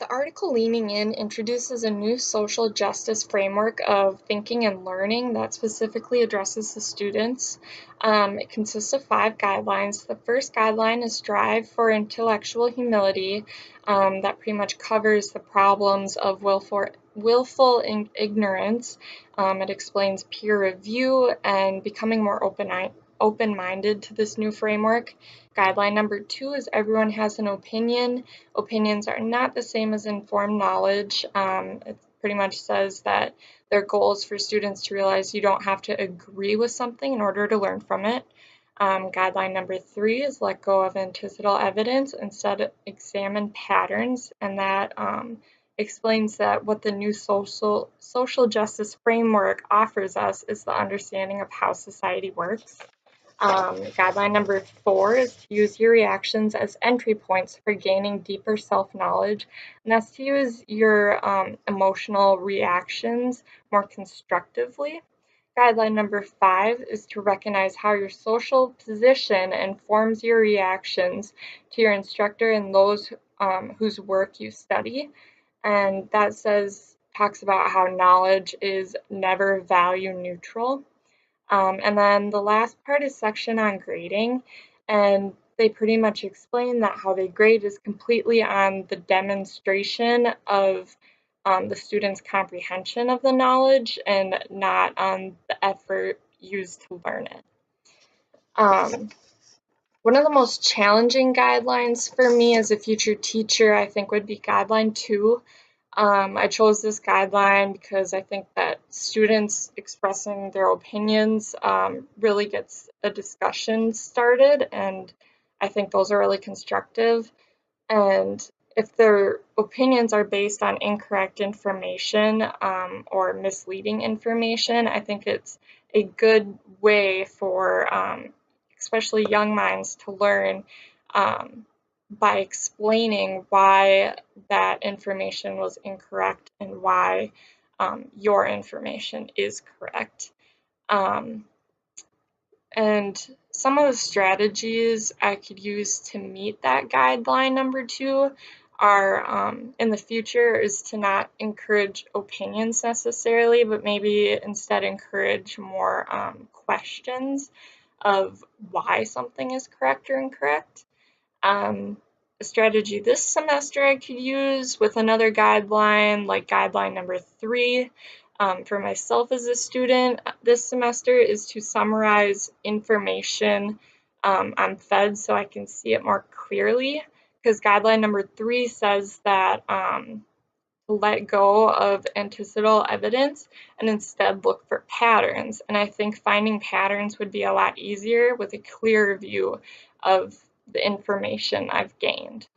article Leaning In introduces a new social justice framework of thinking and learning that specifically addresses the students. It consists of 5 guidelines. The first guideline is Strive for Intellectual Humility, that pretty much covers the problems of willful ignorance. It explains peer review and becoming more open-minded to this new framework. Guideline number 2 is Everyone has an opinion. Opinions are not the same as informed knowledge. It pretty much says that their goal is for students to realize you don't have to agree with something in order to learn from it. Guideline number 3 is Let go of antecedent evidence, instead examine patterns, and that explains that what the new social justice framework offers us is the understanding of how society works. Guideline number 4 is to use your reactions as entry points for gaining deeper self-knowledge, and that's to use your emotional reactions more constructively. Guideline number 5 is to recognize how your social position informs your reactions to your instructor and those whose work you study, and that talks about how knowledge is never value neutral. And then the last part is section on grading, and they pretty much explain that how they grade is completely on the demonstration of the student's comprehension of the knowledge and not on the effort used to learn it. One of the most challenging guidelines for me as a future teacher, I think, would be Guideline 2. I chose this guideline because I think that students expressing their opinions really gets a discussion started, and I think those are really constructive. And if their opinions are based on incorrect information or misleading information, I think it's a good way for especially young minds to learn by explaining why that information was incorrect and why your information is correct. And some of the strategies I could use to meet that guideline number 2 are in the future is to not encourage opinions necessarily, but maybe instead encourage more questions of why something is correct or incorrect. A strategy this semester I could use with another guideline, like guideline number 3, for myself as a student this semester, is to summarize information on FED so I can see it more clearly, because guideline number 3 says that let go of antecedent evidence and instead look for patterns. And I think finding patterns would be a lot easier with a clearer view of the information I've gained.